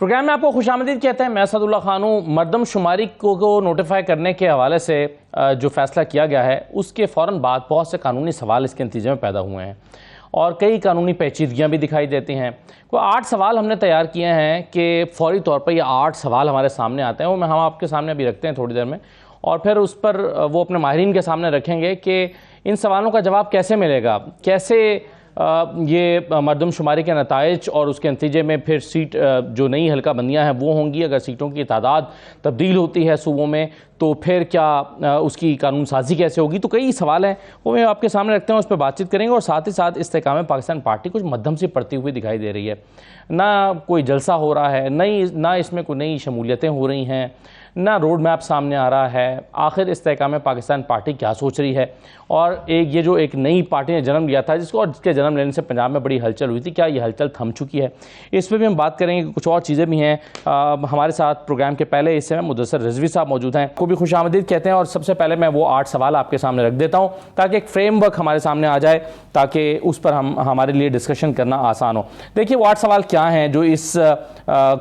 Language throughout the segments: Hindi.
प्रोग्राम में आपको खुशामदीद कहते हैं। मैं असदुल्ला खान हूँ। मरदमशुमारी को नोटिफाई करने के हवाले से जो फैसला किया गया है उसके फ़ौरन बाद बहुत से कानूनी सवाल इसके नतीजे में पैदा हुए हैं और कई कानूनी पेचीदगियाँ भी दिखाई देती हैं। कोई 8 सवाल हमने तैयार किए हैं कि फौरी तौर पर ये 8 सवाल हमारे सामने आते हैं, वो हम आपके सामने अभी रखते हैं थोड़ी देर में, और फिर उस पर वो अपने माहिरीन के सामने रखेंगे कि इन सवालों का जवाब कैसे मिलेगा, कैसे ये मरदमशुमारी के नताइज और उसके नतीजे में फिर सीट जो नई हल्का बंदियाँ हैं वो होंगी। अगर सीटों की तादाद तब्दील होती है सूबों में तो फिर क्या उसकी कानून साजी कैसे होगी। तो कई सवाल हैं वो मैं आपके सामने रखते हैं, उस पर बातचीत करेंगे। और साथ ही साथ इस्तेकाम पाकिस्तान पार्टी कुछ मध्यम से पड़ती हुई दिखाई दे रही है। ना कोई जलसा हो रहा है, ना इसमें कोई नई शमूलियतें हो रही हैं, ना रोड मैप सामने आ रहा है। आखिर इस्तेकाम पाकिस्तान पार्टी क्या सोच रही है, और ये जो एक नई पार्टी ने जन्म लिया था जिसके जन्म लेने से पंजाब में बड़ी हलचल हुई थी, क्या ये हलचल थम चुकी है, इस पर भी हम बात करेंगे। कुछ और चीज़ें भी हैं। हमारे साथ प्रोग्राम के पहले हिस्से में मुदस्सिर रिजवी साहब मौजूद हैं, को भी खुशामदीद कहते हैं। और सबसे पहले मैं वो 8 सवाल आपके सामने रख देता हूँ ताकि एक फ्रेमवर्क हमारे सामने आ जाए, ताकि उस पर हमारे लिए डिस्कशन करना आसान हो। देखिए वो 8 सवाल क्या हैं जो इस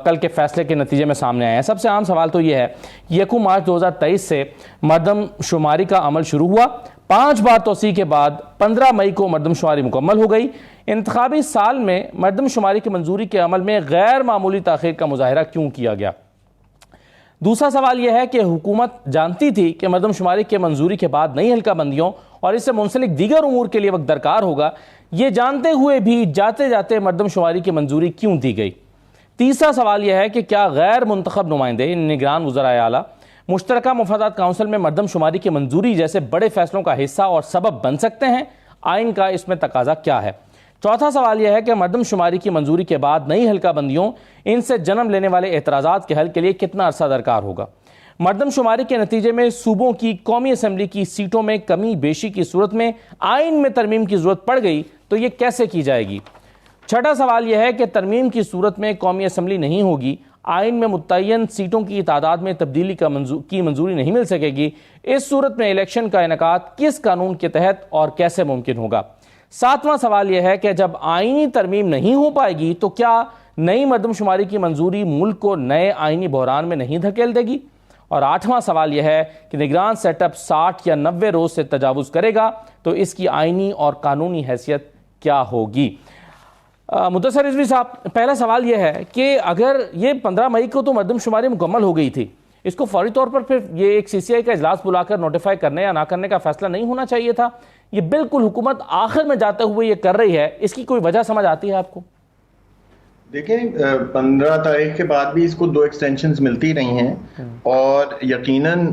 कल के फैसले के नतीजे में सामने आए हैं। सबसे आम सवाल तो ये है, 1 मार्च 2023 से मरदमशुमारी का अमल शुरू हुआ। 5 बार तोसी के बाद 15 मई को मरदमशुमारी मुकम्मल हो गई। इंतखाबी साल में मरदमशुमारी की मंजूरी के अमल में गैर मामूली ताखीर का मुजाहरा क्यों किया गया। दूसरा सवाल यह है कि हुकूमत जानती थी कि मरदमशुमारी के मंजूरी के बाद नई हल्का बंदियों और इससे मुंसलिक दीगर उमूर के लिए वक्त दरकार होगा, ये जानते हुए भी जाते जाते मरदमशुमारी की मंजूरी क्यों दी गई। तीसरा सवाल यह है कि क्या गैर मुंतखब नुमाइंदे निगरान वज़राए आला मुश्तरका मुफादात काउंसिल में मरदमशुमारी की मंजूरी जैसे बड़े फैसलों का हिस्सा और सबब बन सकते हैं। आइन का इसमें तकाजा क्या है। चौथा सवाल यह है कि मरदमशुमारी की मंजूरी के बाद नई हल्का बंदियों इनसे जन्म लेने वाले एतराज़ात के हल के लिए कितना अरसा दरकार होगा। मरदमशुमारी के नतीजे में सूबों की कौमी असम्बली की सीटों में कमी बेशी की सूरत में आइन में तरमीम की जरूरत पड़ गई तो ये कैसे की जाएगी। छठा सवाल यह है कि तरमीम की सूरत में कौमी असम्बली नहीं होगी, आइन में मुतय्यन सीटों की तादाद में तब्दीली की मंजूरी नहीं मिल सकेगी। इस सूरत में इलेक्शन का इनेकाद किस कानून के तहत और कैसे मुमकिन होगा। सातवां सवाल यह है कि जब आइनी तरमीम नहीं हो पाएगी तो क्या नई मरदमशुमारी की मंजूरी मुल्क को नए आइनी बहरान में नहीं धकेल देगी। और आठवां सवाल यह है कि निगरान सेटअप 60 या 90 रोज से तजावुज़ करेगा तो इसकी आइनी और कानूनी हैसियत क्या होगी। मुदस्सिर रिजवी साहब, पहला सवाल यह है कि अगर ये 15 मई को तो मरदमशुमारी मुकम्मल हो गई थी, इसको फौरी तौर पर फिर ये एक CCI का इजलास बुलाकर नोटिफाई करने या ना करने का फैसला नहीं होना चाहिए था। ये बिल्कुल हुकूमत आखिर में जाते हुए ये कर रही है, इसकी कोई वजह समझ आती है आपको? देखें, 15 तारीख के बाद भी इसको 2 एक्सटेंशंस मिलती रही हैं और यकीनन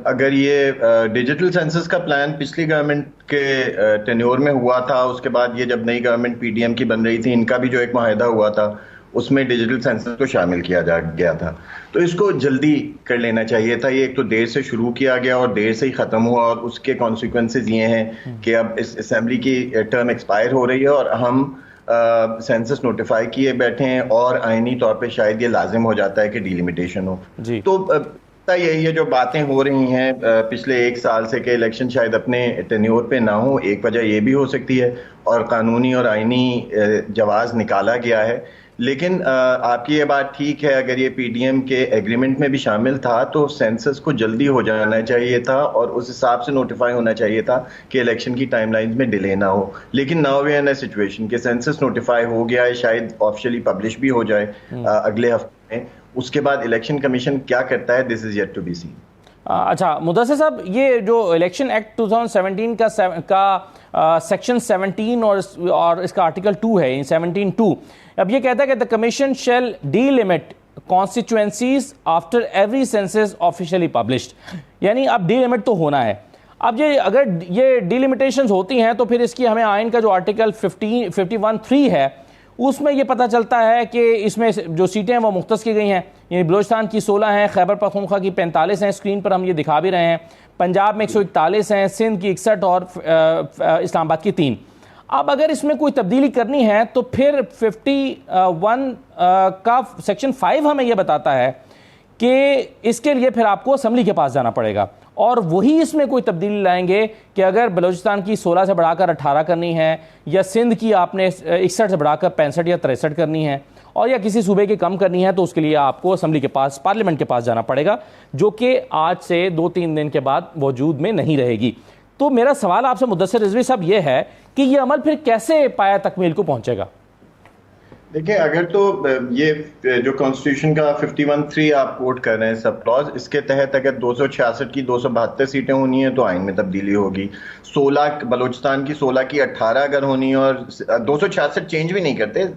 अगर ये डिजिटल सेंसस का प्लान पिछली गवर्नमेंट के टेन्योर में हुआ था, उसके बाद ये जब नई गवर्नमेंट PDM की बन रही थी, इनका भी जो एक माहिदा हुआ था उसमें डिजिटल सेंसस को शामिल किया जा गया था, तो इसको जल्दी कर लेना चाहिए था। ये एक तो देर से शुरू किया गया और देर से ही ख़त्म हुआ, और उसके कॉन्सिक्वेंसेज ये हैं कि अब इस असेंबली की टर्म एक्सपायर हो रही है और हम सेंसस नोटिफाई किए बैठे हैं और आईनी तौर पे शायद ये लाजिम हो जाता है कि डिलिमिटेशन हो। तो यही है जो बातें हो रही हैं पिछले 1 साल से कि इलेक्शन शायद अपने टेन्योर पे ना हो, एक वजह ये भी हो सकती है और कानूनी और आईनी जवाज़ निकाला गया है। लेकिन आपकी ये बात ठीक है, अगर ये PDM के एग्रीमेंट में भी शामिल था तो सेंसस को जल्दी हो जाना चाहिए था और उस हिसाब से नोटिफाई होना चाहिए था कि इलेक्शन की टाइमलाइंस में डिले ना हो। लेकिन now we are in a situation कि सेंसस नोटिफाई हो गया है, शायद ऑफिशियली पब्लिश भी हो जाए अगले हफ्ते में। उसके बाद इलेक्शन कमीशन क्या करता है, this is yet to be seen. अच्छा मुदस्सिर साहब, ये जो इलेक्शन एक्ट 2017 का सेक्शन 17 और इसका आर्टिकल 2 है, 17(2), अब ये कहता है कि the commission shall delimit constituencies after every census officially published. यानी अब डीलिमिट तो होना है। अब ये अगर ये डीलिमिटेशंस होती हैं तो फिर इसकी हमें आइन का जो आर्टिकल 51(3) है उसमें ये पता चलता है कि इसमें जो सीटें हैं वो मुख्तस की गई हैं। यानी बलोचिस्तान की 16 हैं, खैबर पख्तूनख्वा की 45 हैं, स्क्रीन पर हम ये दिखा भी रहे हैं, पंजाब में 141 हैं, सिंध की 61 और इस्लामाबाद की 3। अब अगर इसमें कोई तब्दीली करनी है तो फिर 51 का सेक्शन 5 हमें यह बताता है कि इसके लिए फिर आपको असम्बली के पास जाना पड़ेगा और वही इसमें कोई तब्दीली लाएंगे कि अगर बलूचिस्तान की 16 से बढ़ाकर 18 करनी है, या सिंध की आपने 61 से बढ़ाकर 65 या 63 करनी है, और या किसी सूबे की कम करनी है, तो उसके लिए आपको असेंबली के पास, पार्लियामेंट के पास जाना पड़ेगा, जो कि आज से 2-3 दिन के बाद वजूद में नहीं रहेगी। तो मेरा सवाल आपसे मुद्दसर रिजवी साहब ये है कि ये अमल फिर कैसे पाया तकमील को पहुंचेगा? देखिए, अगर तो ये जो कॉन्स्टिट्यूशन का 51(3) आप कोट कर रहे हैं सब क्लॉज, इसके तहत अगर 266 की 272 सीटें होनी है तो आइन में तब्दीली होगी। 16 बलूचिस्तान की 16 की 18 अगर होनी है, और 266 चेंज भी नहीं करते,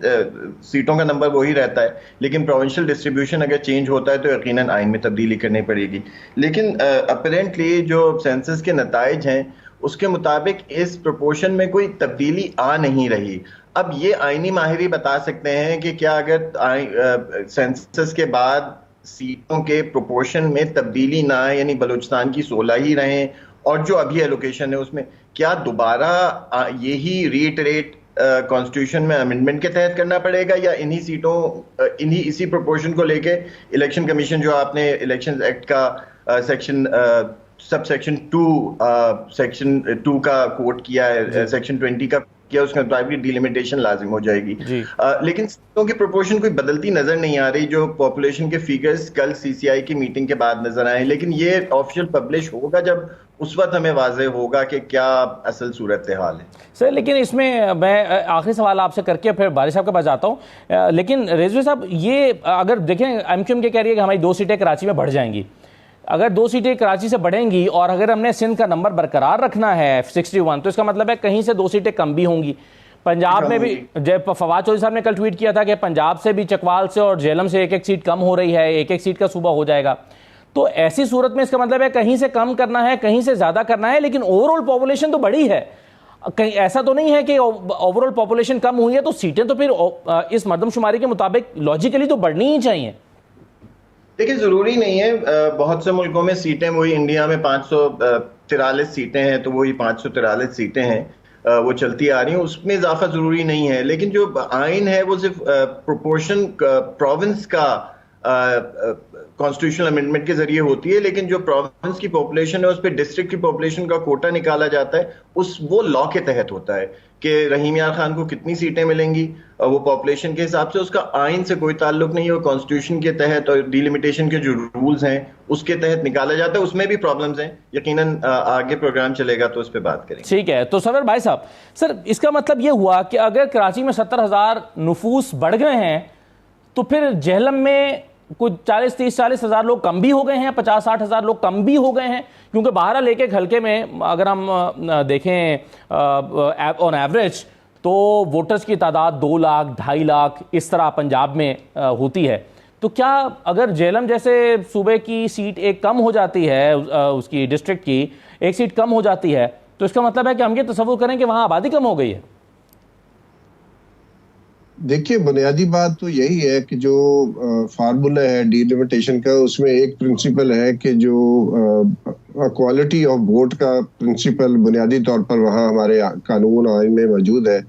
सीटों का नंबर वही रहता है, लेकिन प्रोविंशियल डिस्ट्रीब्यूशन अगर चेंज होता है तो यकीनन आइन में तब्दीली करनी पड़ेगी। लेकिन अपरेंटली जो सेंसस के नताइज हैं उसके मुताबिक इस प्रोपोर्शन में कोई तब्दीली आ नहीं रही। अब ये आईनी माहिरी बता सकते हैं कि क्या अगर सेंसस के बाद सीटों के प्रोपोर्शन में तब्दीली ना आए, यानी बलूचिस्तान की 16 ही रहें और जो अभी एलोकेशन है उसमें, क्या दोबारा यही रीइटरेट कॉन्स्टिट्यूशन में अमेंडमेंट के तहत करना पड़ेगा, या इन्हीं सीटों इसी प्रोपोर्शन को लेके इलेक्शन कमीशन जो आपने इलेक्शन एक्ट का सब सेक्शन 2 का कोट किया है, सेक्शन 20 का किया, उसके मुताबिक डिलिमिटेशन लाजिम हो जाएगी। लेकिन सीटों की प्रोपोर्शन कोई बदलती नजर नहीं आ रही। जो पॉपुलेशन के फिगर्स कल सीसीआई की मीटिंग के बाद नजर आए, लेकिन ये ऑफिशियल पब्लिश होगा जब उस वक्त हमें वाज़े होगा कि क्या असल सूरत हाल है। सर, लेकिन इसमें मैं आखिरी सवाल आपसे करके फिर बारिश साहब के पास जाता हूँ। लेकिन रिजवी साहब, ये अगर देखें, एमक्यूएम कह रही है कि हमारी 2 सीटें कराची में बढ़ जाएंगी। अगर 2 सीटें कराची से बढ़ेंगी और अगर हमने सिंध का नंबर बरकरार रखना है 61, तो इसका मतलब है कहीं से 2 सीटें कम भी होंगी। पंजाब में भी जब फवाद चौधरी साहब ने कल ट्वीट किया था कि पंजाब से भी, चकवाल से और झेलम से 1-1 सीट कम हो रही है, 1-1 सीट का सूबा हो जाएगा। तो ऐसी सूरत में इसका मतलब है कहीं से कम करना है, कहीं से ज्यादा करना है, लेकिन ओवरऑल पॉपुलेशन तो बड़ी है। कहीं ऐसा तो नहीं है कि ओवरऑल पॉपुलेशन कम हुई है तो सीटें तो फिर इस मरदमशुमारी के मुताबिक लॉजिकली तो बढ़नी ही चाहिए। देखिए, जरूरी नहीं है। बहुत से मुल्कों में सीटें वही, इंडिया में 543 सीटें हैं तो वही 543 सीटें हैं, वो चलती आ रही हैं, उसमें इजाफा जरूरी नहीं है। लेकिन जो आइन है वो सिर्फ प्रोपोर्शन प्रोविंस का कॉन्स्टिट्यूशनल अमेंडमेंट के जरिए होती है, लेकिन जो प्रोविंस की पॉपुलेशन है उस पर डिस्ट्रिक्ट की पॉपुलेशन का कोटा निकाला जाता है, वो लॉ के तहत होता है कि रहीम यार खान को कितनी सीटें मिलेंगी, वो पॉपुलेशन के हिसाब से, उसका आइन से कोई ताल्लुक नहीं है। वो कॉन्स्टिट्यूशन के तहत और डिलिमिटेशन के जो रूल्स हैं उसके तहत निकाला जाता है। उसमें भी प्रॉब्लम्स हैं, यकीनन आगे प्रोग्राम चलेगा तो उस पर बात करेंगे। ठीक है, तो सरवर भाई साहब, सर इसका मतलब ये हुआ कि अगर कराची में 70,000 नफूस बढ़ गए हैं तो फिर झेलम में कुछ 40 हज़ार लोग कम भी हो गए हैं, 50-60 हज़ार लोग कम भी हो गए हैं, क्योंकि बहरहाल एक हल्के में अगर हम देखें ऑन एवरेज तो वोटर्स की तादाद 2 लाख 2.5 लाख इस तरह पंजाब में होती है। तो क्या अगर झेलम जैसे सूबे की सीट एक कम हो जाती है, उसकी डिस्ट्रिक्ट की एक सीट कम हो जाती है, तो इसका मतलब है कि हम ये तसव्वुर करें कि वहाँ आबादी कम हो गई है? देखिए, बुनियादी बात तो यही है कि जो फार्मूला है डिलिमिटेशन का, उसमें एक प्रिंसिपल है कि जो क्वालिटी ऑफ वोट का प्रिंसिपल बुनियादी तौर पर वहाँ हमारे कानून आइन में मौजूद है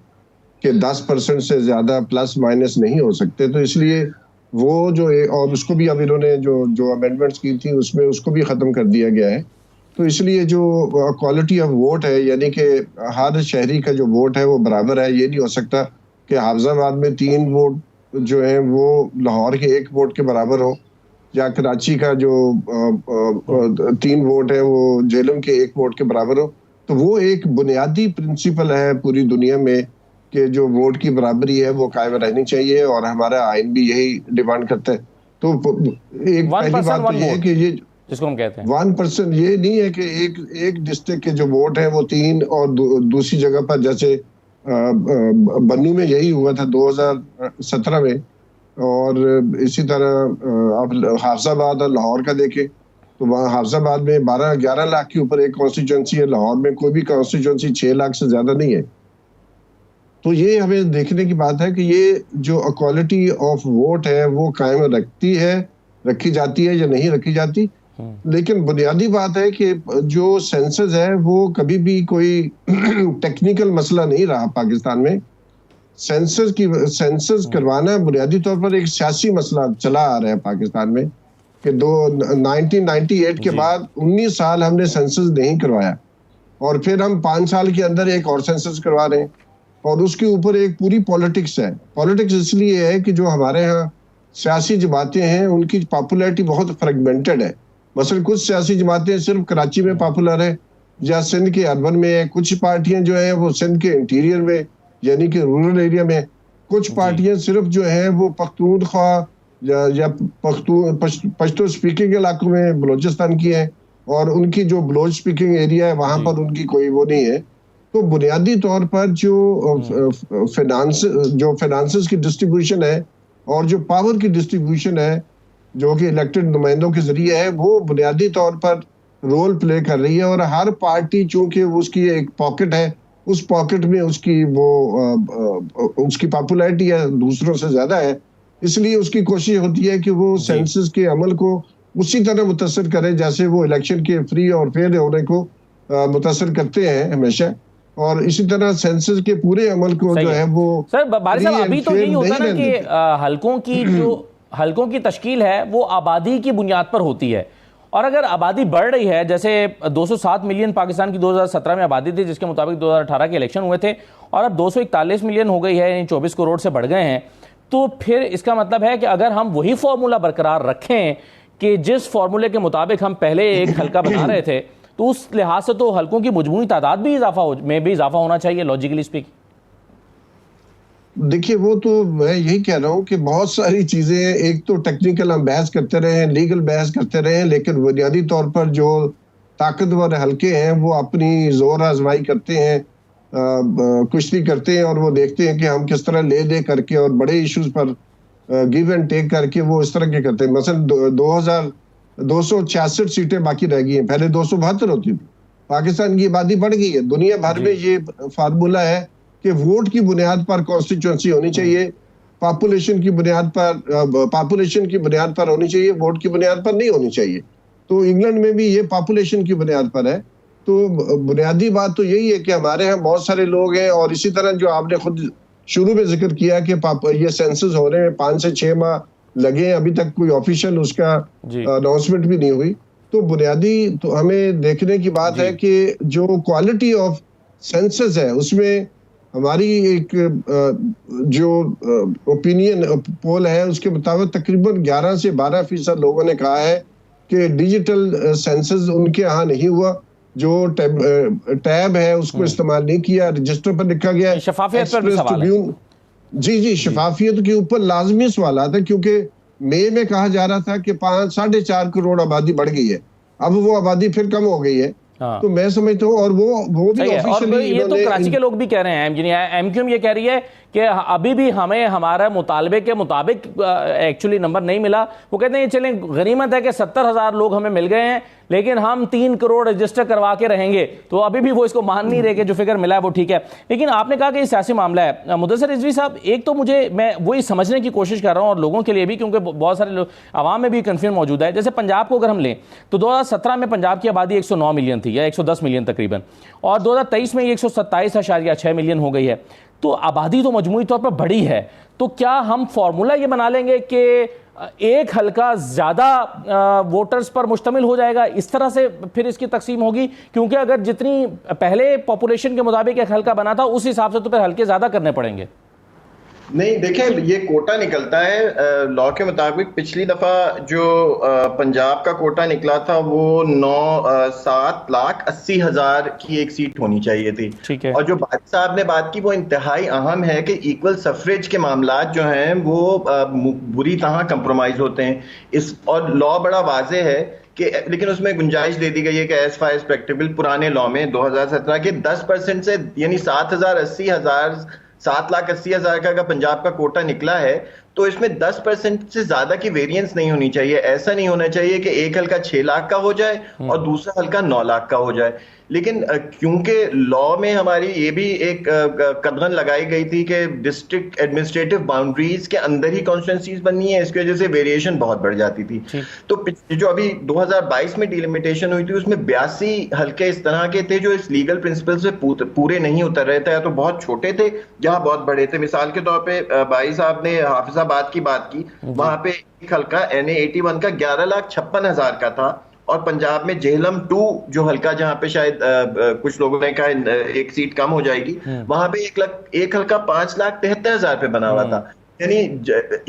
कि 10% से ज़्यादा प्लस माइनस नहीं हो सकते। तो इसलिए वो जो और उसको भी अब इन्होंने जो अमेंडमेंट्स की थी उसमें उसको भी ख़त्म कर दिया गया है। तो इसलिए जो क्वालिटी ऑफ वोट है, यानी कि हर शहरी का जो वोट है वो बराबर है। ये नहीं हो सकता कि हाफजाबाद में 3 वोट जो है वो लाहौर के 1 वोट के बराबर हो, या कराची का जो 3 वोट है वो झेलम के 1 वोट के बराबर हो। तो वो एक बुनियादी प्रिंसिपल है पूरी दुनिया में कि जो वोट की बराबरी है वो कायम रहनी चाहिए, और हमारा आइन भी यही डिमांड करता है। तो एक पहली बात तो ये है कि ये जिसको हम कहते हैं 1%, ये नहीं है कि एक डिस्ट्रिक्ट के जो वोट है वो 3 और दूसरी जगह पर, जैसे बन्नू में यही हुआ था 2017 में, और इसी तरह आप हाफजाबाद और लाहौर का देखें तो वहाँ हाफजाबाद में 12-11 लाख के ऊपर एक कॉन्स्टिट्यूंसी है, लाहौर में कोई भी कॉन्स्टिट्यूंसी 6 लाख से ज्यादा नहीं है। तो ये हमें देखने की बात है कि ये जो इक्वालिटी ऑफ वोट है वो कायम रखी जाती है या नहीं रखी जाती। लेकिन बुनियादी बात है कि जो सेंसस है वो कभी भी कोई टेक्निकल मसला नहीं रहा पाकिस्तान में। सेंसस करवाना बुनियादी तौर पर एक सियासी मसला चला आ रहा है पाकिस्तान में, कि 1998 के बाद 19 साल हमने सेंसस नहीं करवाया, और फिर हम 5 साल के अंदर एक और सेंसस करवा रहे हैं, और उसके ऊपर एक पूरी पॉलिटिक्स है। पॉलिटिक्स इसलिए है कि जो हमारे यहाँ सियासी जमातें हैं उनकी पॉपुलैरिटी बहुत फ्रेगमेंटेड है। मसलन कुछ सियासी जमातें सिर्फ कराची में पॉपुलर है या सिंध के अर्बन में है, कुछ पार्टियां जो है वो सिंध के इंटीरियर में यानी कि रूरल एरिया में, कुछ पार्टियां सिर्फ जो है वो पख्तूनख्वा या पश्तो स्पीकिंग इलाकों में बलोचिस्तान की है, और उनकी जो बलोच स्पीकिंग एरिया है वहां पर उनकी कोई वो नहीं है। तो बुनियादी तौर पर जो फाइनेंसेस की डिस्ट्रीब्यूशन है और जो पावर की डिस्ट्रीब्यूशन है जो कि इलेक्टेड नुमाइंदों के जरिए है, वो बुनियादी तौर पर रोल प्ले कर रही है। और हर पार्टी चूंकि उसकी एक पॉकेट है, उस पॉकेट में उसकी उसकी पॉपुलैरिटी है दूसरों से ज्यादा है, इसलिए उसकी कोशिश होती है कि वो सेंसस के अमल को उसी तरह मुतासर करे जैसे वो इलेक्शन के फ्री और फेयर होने को मुतासर करते हैं हमेशा। और इसी तरह सेंसस के पूरे अमल को जो है वो सर बारिश साहब अभी तो यही होता है ना कि हलकों की तश्कील है वो आबादी की बुनियाद पर होती है, और अगर आबादी बढ़ रही है, जैसे 207 मिलियन पाकिस्तान की 2017 में आबादी थी जिसके मुताबिक 2018 के इलेक्शन हुए थे, और अब 241 मिलियन हो गई है, यानी 24 करोड़ से बढ़ गए हैं, तो फिर इसका मतलब है कि अगर हम वही फॉर्मूला बरकरार रखें कि जिस फॉर्मूले के मुताबिक हम पहले एक हल्का बना रहे थे, तो उस लिहाज से तो हल्कों की मजमूई तादाद भी इजाफा होना चाहिए लॉजिकली स्पीकिंग। देखिए वो तो मैं यही कह रहा हूँ कि बहुत सारी चीजें, एक तो टेक्निकल हम बहस करते रहे, लीगल बहस करते रहे, लेकिन बुनियादी तौर पर जो ताकतवर हल्के हैं वो अपनी जोर आजमाई करते हैं, कुश्ती करते हैं, और वो देखते हैं कि हम किस तरह ले दे करके और बड़े इश्यूज पर गिव एंड टेक करके वो इस तरह के करते हैं। मसलन 266 सीटें बाकी रह गई हैं, पहले 272 होती थी। पाकिस्तान की आबादी बढ़ गई है, दुनिया भर में ये फार्मूला है कि वोट की बुनियाद पर कॉन्स्टिट्यूंसी होनी चाहिए, पॉपुलेशन की बुनियाद पर होनी चाहिए, वोट की बुनियाद पर नहीं होनी चाहिए। तो इंग्लैंड में भी ये पॉपुलेशन की बुनियाद पर है। तो बुनियादी बात तो यही है कि हमारे यहाँ बहुत सारे लोग हैं, और इसी तरह जो आपने खुद शुरू में जिक्र किया कि ये सेंसस हो रहे हैं, 5 से 6 माह लगे हैं, अभी तक कोई ऑफिशियल उसका अनाउंसमेंट भी नहीं हुई। तो बुनियादी तो हमें देखने की बात है कि जो क्वालिटी ऑफ सेंसस है उसमें हमारी एक जो ओपिनियन पोल है उसके मुताबिक तकरीबन 11 से 12% लोगों ने कहा है कि डिजिटल सेंसस उनके यहाँ नहीं हुआ, जो टैब है उसको इस्तेमाल नहीं किया, रजिस्टर पर लिखा गया है। शफाफियत पर भी सवाल है। जी, शफाफियत के ऊपर लाजमी सवाल आता है, क्योंकि मई में कहा जा रहा था कि 5-4.5 करोड़ आबादी बढ़ गई है, अब वो आबादी फिर कम हो गई है। तो मैं समझता हूँ, और वो भी ऑफिशियली ये तो कराची के लोग भी कह रहे हैं, एमक्यूएम ये कह रही है कि अभी भी हमें हमारा मुतालबे के मुताबिक एक्चुअली नंबर नहीं मिला। वो कहते हैं ये चलें गनीमत है कि 70,000 लोग हमें मिल गए हैं, लेकिन हम 3 करोड़ रजिस्टर करवा के रहेंगे। तो अभी भी वो इसको मान नहीं रहे कि जो फिगर मिला है वो ठीक है। लेकिन आपने कहा कि ये सियासी मामला है। मुदस्सिर रिजवी साहब, एक तो मैं वही समझने की कोशिश कर रहा हूँ, और लोगों के लिए भी, क्योंकि बहुत सारे लोग आवाम में भी कन्फ्यूजन मौजूद है। जैसे पंजाब को अगर हम लें तो 2017 में पंजाब की आबादी 109 मिलियन थी, या 110 मिलियन तकरीबन, और 2023 में 127.6 मिलियन हो गई है। तो आबादी तो मजमूई तौर पर बढ़ी है, तो क्या हम फॉर्मूला ये बना लेंगे कि एक हल्का ज्यादा वोटर्स पर मुश्तमिल हो जाएगा, इस तरह से फिर इसकी तकसीम होगी? क्योंकि अगर जितनी पहले पॉपुलेशन के मुताबिक एक हल्का बना था उस हिसाब से तो फिर हल्के ज्यादा करने पड़ेंगे। नहीं, देखें, ये कोटा निकलता है लॉ के मुताबिक। पिछली दफा जो पंजाब का कोटा निकला था वो 7,80,000 की एक सीट होनी चाहिए थी। ठीक है। और जो बात साहब ने बात की वो इंतहाई अहम है कि इक्वल सफरेज के मामलात जो हैं वो बुरी तरह कंप्रोमाइज होते हैं और लॉ बड़ा वाजे है कि, लेकिन उसमें गुंजाइश दे दी गई है कि एज फार एज प्रैक्टिकल पुराने लॉ में 2017 के 10% से, यानी 7,80,000 का अगर पंजाब का कोटा निकला है तो इसमें 10% से ज्यादा की वेरिएंस नहीं होनी चाहिए। ऐसा नहीं होना चाहिए कि एक हल्का 6 लाख का हो जाए और दूसरा हल्का 9 लाख का हो जाए। लेकिन क्योंकि लॉ में हमारी ये भी एक कदगन लगाई गई थी कि डिस्ट्रिक्ट एडमिनिस्ट्रेटिव बाउंड्रीज के अंदर ही कॉन्स्टिट्यूंसीज बननी है, इसकी वजह से वेरिएशन बहुत बढ़ जाती थी। तो जो अभी 2022 में डिलिमिटेशन हुई थी उसमें 82 हल्के इस तरह के थे जो इस लीगल प्रिंसिपल से पूरे नहीं उतर रहे थे, या तो बहुत छोटे थे या बहुत बड़े थे। मिसाल के तौर पर भाई साहब ने, हाफिज साहब हाफिजाबाद की बात की, वहां पे एक हल्का NA81 का 11,56,000 का था, और पंजाब में जेहलम 2 जो हल्का जहां पे शायद कुछ लोगों ने कहा एक सीट कम हो जाएगी, वहां पे एक हल्का 5,73,000 पे बना हुआ था। यानी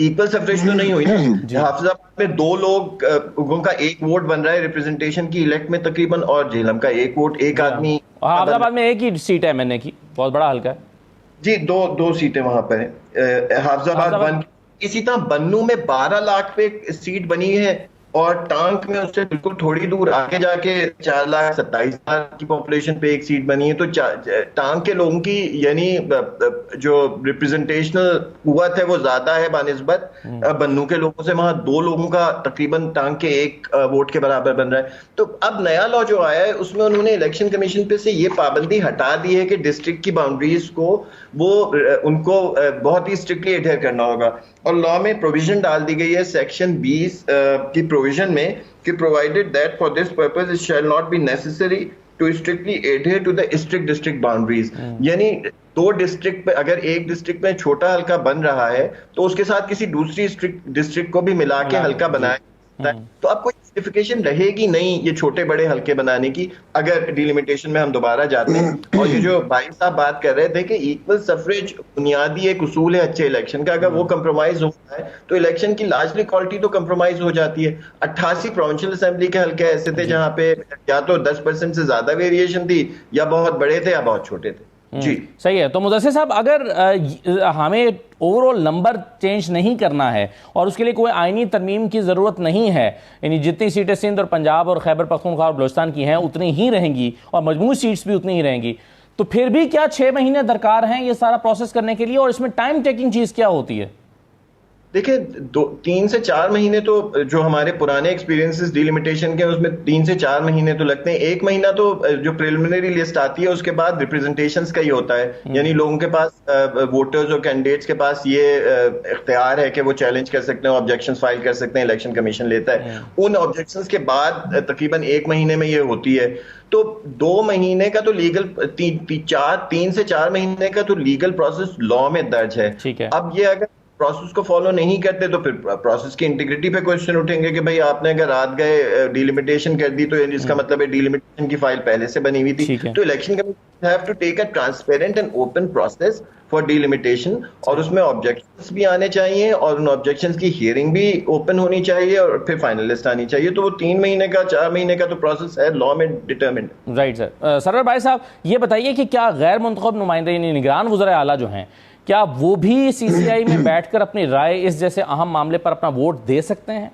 इक्वल सफरेज तो नहीं हुई ना। हाफिजाबाद में 2 लोगों का एक वोट बन रहा है रिप्रेजेंटेशन की इलेक्ट में तकरीबन, और झेलम का एक वोट, एक आदमी। हाफिजाबाद में एक ही सीट है MNA की, बहुत बड़ा हल्का है जी, दो सीटें वहां पर है। हाफिजाबाद 1। इसी तरह बन्नू में 12 लाख पे सीट बनी है, और टांक में उससे बिल्कुल थोड़ी दूर आगे जाके 4,27,000 की पॉपुलेशन पे एक सीट बनी है। तो टांक के लोगों की यानी जो रिप्रेजेंटेशनल कुव्वत है वो ज्यादा है बानिस्बत बन्नू के लोगों से। वहां 2 लोगों का तकरीबन टांक के एक वोट के बराबर बन रहा है। तो अब नया लॉ जो आया है उसमें उन्होंने इलेक्शन कमीशन पे से ये पाबंदी हटा दी है कि डिस्ट्रिक्ट की बाउंड्रीज को वो उनको बहुत ही स्ट्रिक्टली एडहेयर करना होगा, और लॉ में प्रोविजन डाल दी गई है सेक्शन 20 की प्रोविजन में कि provided that for this purpose it shall not be necessary to strictly adhere to the strict district boundaries. यानी 2 डिस्ट्रिक्ट पे अगर एक डिस्ट्रिक्ट में छोटा हल्का बन रहा है तो उसके साथ किसी दूसरी डिस्ट्रिक्ट को भी मिला के हल्का बनाया, तो अब कोई जस्टिफिकेशन रहेगी नहीं ये छोटे बड़े हल्के बनाने की, अगर डिलिमिटेशन में हम दोबारा जाते हैं। और ये जो भाई साहब बात कर रहे थे कि इक्वल सफरेज बुनियादी एक उसूल है अच्छे इलेक्शन का, अगर वो कंप्रोमाइज होता है तो इलेक्शन की लार्जली क्वालिटी तो कंप्रोमाइज हो जाती है। 88 प्रोविंशियल असेंबली के हल्के ऐसे थे जहां पे या तो 10% से ज्यादा वेरिएशन थी, या बहुत बड़े थे या बहुत छोटे थे। जी सही है। तो मुदस्सिर साहब, अगर हमें ओवरऑल नंबर चेंज नहीं करना है और उसके लिए कोई आईनी तरमीम की ज़रूरत नहीं है, यानी जितनी सीटें सिंध और पंजाब और खैबर पख्तूनख्वा और बलूचिस्तान की हैं उतनी ही रहेंगी और मजमूई सीट्स भी उतनी ही रहेंगी, तो फिर भी क्या 6 महीने दरकार हैं ये सारा प्रोसेस करने के लिए, और इसमें टाइम टेकिंग चीज़ क्या होती है? देखिए 3 से 4 महीने तो जो हमारे पुराने एक्सपीरियंसेस डिलिमिटेशन के उसमें 3 से 4 महीने तो लगते हैं। 1 महीना तो जो प्रिलिमिनरी लिस्ट आती है उसके बाद रिप्रेजेंटेशंस का ही होता है, यानी लोगों के पास वोटर्स और कैंडिडेट्स के पास ये इख्तियार है कि वो चैलेंज कर सकते हैं, ऑब्जेक्शंस फाइल कर सकते हैं, इलेक्शन कमीशन लेता है। उन ऑब्जेक्शंस के बाद तकरीबन 1 महीने में ये होती है। तो 2 महीने का तो लीगल 3 से 4 महीने का तो लीगल प्रोसेस लॉ में दर्ज है। अब ये अगर प्रोसेस को फॉलो नहीं करते तो फिर प्रोसेस की इंटीग्रिटी पे क्वेश्चन उठेंगे कि भाई आपने अगर रात गए डिलिमिटेशन कर दी तो इसका मतलब है डिलिमिटेशन की फाइल पहले से बनी हुई थी। तो election commission have to take a transparent and open process for delimitation, और उसमें ऑब्जेक्शंस भी आने चाहिए और उन ऑब्जेक्शंस की हियरिंग भी ओपन होनी चाहिए और फिर फाइनल लिस्ट आनी चाहिए। तो वो 3 महीने का 4 महीने का तो प्रोसेस है लॉ में डिटरमिन्ड। Right sir. सरवर भाई साहब, ये बताइए कि क्या गैर मुंतखब नुमाइंदे यानी निगरान वज़ीर आला जो हैं, क्या वो भी CCI में बैठकर अपनी राय इस जैसे अहम मामले पर अपना वोट दे सकते हैं?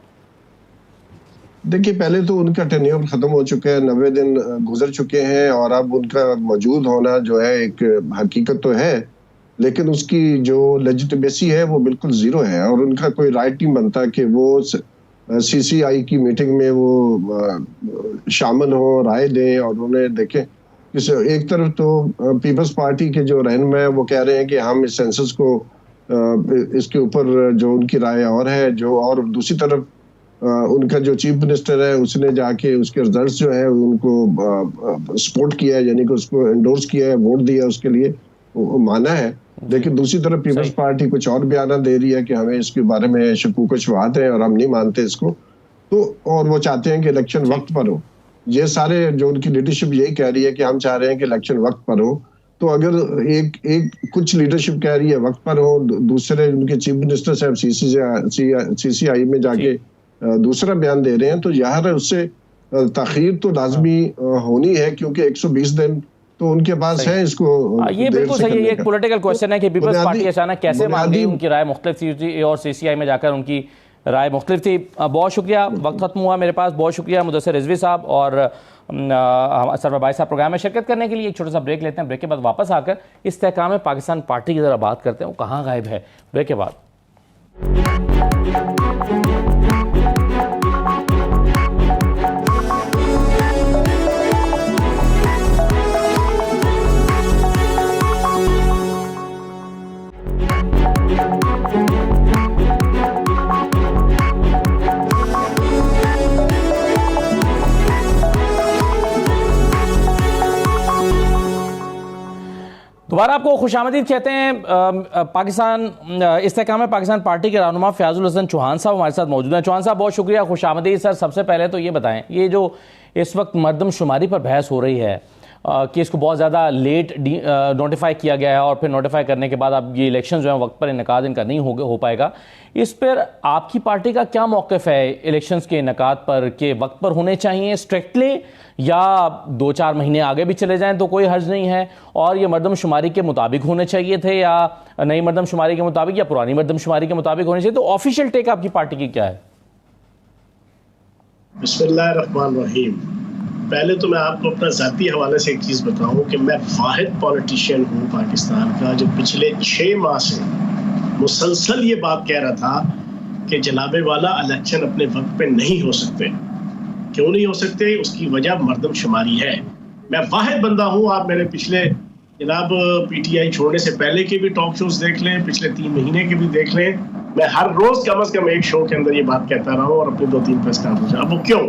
देखिए, पहले तो उनका टेन्योर खत्म हो चुका है, 90 दिन गुजर चुके हैं, और अब उनका मौजूद होना जो है एक हकीकत तो है, लेकिन उसकी जो लेजिटिमेसी है वो बिल्कुल जीरो है, और उनका कोई राइट नहीं बनता कि वो CCI की मीटिंग में वो शामिल हो, राय दें और उन्हें देखें। एक तरफ तो पीपल्स पार्टी के जो रहनुमा है वो कह रहे हैं कि हम इस सेंसस को इसके ऊपर जो उनकी राय और है जो, और दूसरी तरफ उनका जो चीफ मिनिस्टर है उसने जाके उसके रिजल्ट्स जो है उनको सपोर्ट किया है, यानी कि उसको एंडोर्स किया है, वोट दिया उसके लिए, माना है। लेकिन दूसरी तरफ पीपल्स पार्टी कुछ और बयान दे रही है कि हमें इसके बारे में शकूक शुबहात है और हम नहीं मानते इसको, तो और वो चाहते हैं कि इलेक्शन वक्त पर हो। ये सारे जो उनकी लीडरशिप यही कह रही है कि हम चाह रहे हैं कि इलेक्शन वक्त पर हो। तो अगर एक कुछ लीडरशिप कह रही है वक्त पर हो, दूसरे उनके चीफ मिनिस्टर साहब CCI में जाके दूसरा बयान दे रहे हैं, तो यार उससे ताखीर तो लाजमी होनी है, क्योंकि 120 दिन तो उनके पास है इसको। ये बिल्कुल सही है। एक पॉलिटिकल क्वेश्चन है कि पीपल्स पार्टी अचानक कैसे मान गई, उनकी राय मुख्तलिफ थी और CCI में जाकर उनकी राय मुख्तलिफ थी। बहुत शुक्रिया, वक्त खत्म हुआ मेरे पास। बहुत शुक्रिया मुदस्सिर रिजवी साहब और सरवर भाई साहब प्रोग्राम में शिरकत करने के लिए। एक छोटा सा ब्रेक लेते हैं, ब्रेक के बाद वापस आकर इस्तेहकाम पाकिस्तान पार्टी की जरा बात करते हैं, वो कहाँ गायब है। ब्रेक के बाद दोबारा और आपको खुशामदीद कहते हैं पाकिस्तान इस्तेहकाम पाकिस्तान पार्टी के रहनुमा फयाजुल हसन चौहान साहब हमारे साथ मौजूद हैं। चौहान साहब बहुत शुक्रिया, खुशामदीद सर। सबसे पहले तो ये बताएं, ये जो इस वक्त मरदमशुमारी पर बहस हो रही है कि इसको बहुत ज़्यादा लेट नोटिफाई किया गया है और फिर नोटिफाई करने के बाद अब ये इलेक्शन जो है वक्त पर इनकाद इनका नहीं हो पाएगा, इस पर आपकी पार्टी का क्या मौक़िफ़ है इलेक्शंस के इनकाद पर, कि वक्त पर होने चाहिए स्ट्रिक्टली या 2-4 महीने आगे भी चले जाएं तो कोई हर्ज नहीं है, और ये मरदमशुमारी के मुताबिक होने चाहिए थे या नई मरदमशुमारी के मुताबिक या पुरानी मरदमशुमारी के मुताबिक होने चाहिए? तो ऑफिशियल टेक आपकी पार्टी की क्या है? बिस्मिल्लाहिर्रहमानिर्रहीम। पहले तो मैं आपको अपना ज़ाती हवाले से एक चीज़ बताऊं कि मैं वाहिद पॉलिटिशियन हूं पाकिस्तान का जो पिछले 6 माह से मुसलसल ये बात कह रहा था कि जनाबे वाला इलेक्शन अपने वक्त पे नहीं हो सकते। क्यों नहीं हो सकते? उसकी वजह मरदमशुमारी है। मैं वाहिद बंदा हूं, आप मेरे पिछले जनाब पीटीआई छोड़ने से पहले के भी टॉक शोज देख लें, पिछले 3 महीने के भी देख लें, मैं हर रोज कम से कम एक शो के अंदर ये बात कहता रहा हूं और अपने 2-3 प्रेस कॉन्फ्रेंस। अब वो क्यों?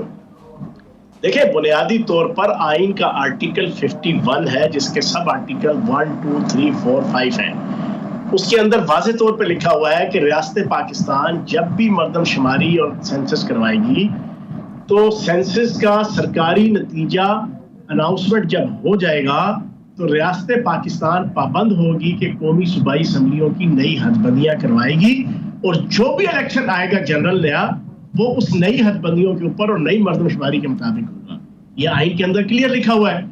देखिए, बुनियादी तौर पर आइन का आर्टिकल 51 है जिसके सब आर्टिकल 1, 2, 3, 4, 5 हैं। उसके अंदर वाज़े तौर पर लिखा हुआ है कि रियासत पाकिस्तान जब भी मरदमशुमारी और सेंसस करवाएगी तो सेंसस का सरकारी नतीजा अनाउंसमेंट जब हो जाएगा तो रियासत पाकिस्तान पाबंद होगी कि कौमी सूबाई असम्बलियों की नई हदबंदियां करवाएगी, और जो भी इलेक्शन आएगा जनरल नया वो उस नई हदबंदियों के ऊपर और नई मरदमशुमारी के मुताबिक होगा। ये आइन के अंदर क्लियर लिखा हुआ है।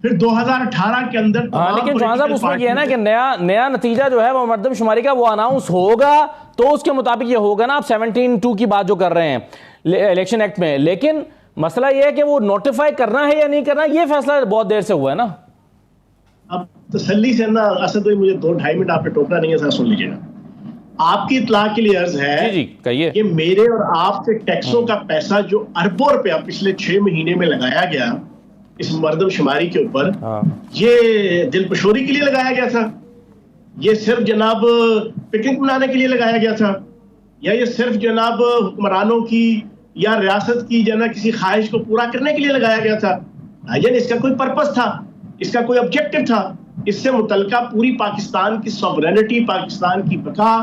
फिर 2018 के अंदर लेकिन जहां साहब उसमें ये है ना कि नया नतीजा जो है वो मरदमशुमारी का वो अनाउंस होगा तो उसके मुताबिक ये होगा ना। आप 17(2) की बात जो कर रहे हैं इलेक्शन एक्ट में, लेकिन मसला ये है कि वो नोटिफाई करना है या नहीं करना, ये फैसला बहुत देर से हुआ है ना। अब तसल्ली से ना, असद भाई मुझे 2-2.5 मिनट आप पे टोकना नहीं है, सर सुन लीजिएगा। आपकी इत्तला के लिए अर्ज है जी कहिए कि मेरे और आपसे टैक्सों का पैसा जो अरबों रुपया पिछले 6 महीने में लगाया गया इस मरदमशुमारी के ऊपर, ये दिलपशोरी के लिए लगाया गया था, ये सिर्फ जनाब पिकनिक मनाने के लिए लगाया गया था, या ये सिर्फ जनाब हुक्मरानों की या रियासत की जना किसी ख्वाहिश को पूरा करने के लिए लगाया गया था? भाईजान, इसका कोई पर्पस था, इसका कोई ऑब्जेक्टिव था? इससे मुतल्लिका पूरी पाकिस्तान की सॉवरेनिटी, पाकिस्तान की बका,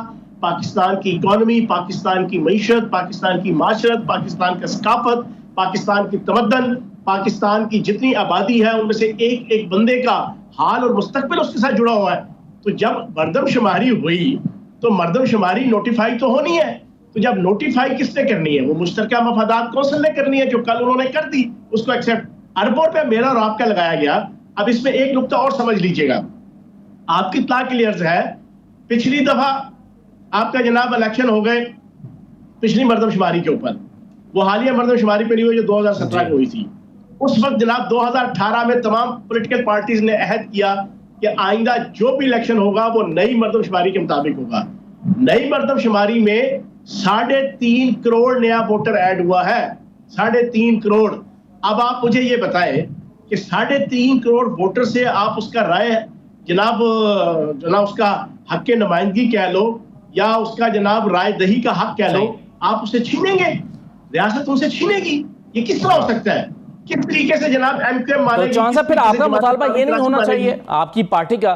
पाकिस्तान की इकोनॉमी, पाकिस्तान की मईशत, पाकिस्तान की माशरत, पाकिस्तान का सकाफत, पाकिस्तान की तमद्दन, पाकिस्तान की जितनी आबादी है उनमें से एक एक बंदे का हाल और मुस्तकबिल उसके साथ जुड़ा हुआ है। तो जब मरदमशुमारी हुई तो मरदमशुमारी नोटिफाई तो होनी है। तो जब नोटिफाई किसने करनी है? वो मुश्तरका मफादात कौंसिल ने करनी है, जो कल उन्होंने कर दी, उसको एक्सेप्ट। अरबों रुपया मेरा और आपका लगाया गया। अब इसमें एक नुकता और समझ लीजिएगा, आपकी इत्तला के लिए अर्ज है, पिछली दफा आपका जनाब इलेक्शन हो गए पिछली मरदमशुमारी के ऊपर, वो हालिया मरदमशुमारी पे नहीं हुई जो 2017 में हुई थी। उस वक्त जनाब 2018 में तमाम पॉलिटिकल पार्टीज ने अहद किया कि आइंदा जो भी इलेक्शन होगा वो नई मरदमशुमारी के मुताबिक होगा। नई मरदमशुमारी में 3.5 करोड़ नया वोटर ऐड हुआ है, 3.5 करोड़। अब आप मुझे ये बताएं कि 3.5 करोड़ वोटर से आप उसका राय जनाब उसका हक के नुमाइंदगी कह लो या उसका जनाब राय दही का हक कह लो, आप उसे छीनेंगे, रियासत उनसे छीनेगी। ये किस तरह हो सकता है? किस तरीके से जनाब एमक्यूएम मानेगी? तो चौहान साहब, फिर आपका मुतालबा ये नहीं होना चाहिए आपकी पार्टी का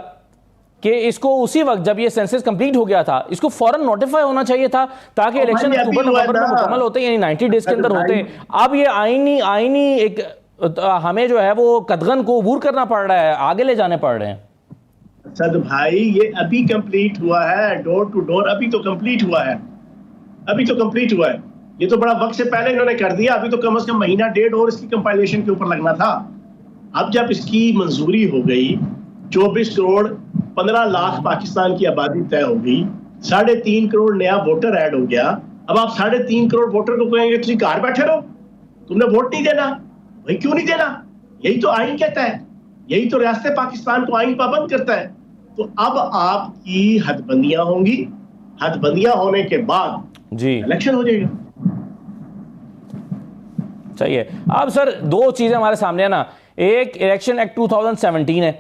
कि इसको उसी वक्त जब ये सेंसस कंप्लीट हो गया था इसको फौरन नोटिफाई होना चाहिए था ताकि इलेक्शन अक्टूबर नवंबर में मुकम्मल होते, यानी 90 डेज के अंदर होते। अब ये आईनी एक हमें जो है वो कदगन को अबूर करना पड़ रहा है, आगे ले जाने पड़ रहे हैं। सद भाई, ये अभी कंप्लीट हुआ है, डोर टू डोर अभी तो कंप्लीट हुआ है, अभी तो कंप्लीट हुआ है। ये तो बड़ा वक्त से पहले इन्होंने कर दिया, अभी तो कम से कम महीना 1.5 और इसकी कंपाइलेशन के ऊपर लगना था। अब जब इसकी मंजूरी हो गई, 24 करोड़ 15 लाख पाकिस्तान की आबादी तय हो गई, 3.5 करोड़ नया वोटर ऐड हो गया। अब आप 3.5 करोड़ वोटर को कहेंगे तुम घर बैठे रहो, तुमने वोट नहीं देना। भाई क्यों नहीं देना? यही तो आइन कहता है, यही तो रियासत पाकिस्तान को आइन पाबंद करता है। तो अब आपकी हदबंदियां होंगी, हदबंदियां होने के बाद जी इलेक्शन हो जाएगा। सही है। अब सर 2 चीजें हमारे सामने है ना, एक इलेक्शन एक्ट 2017 है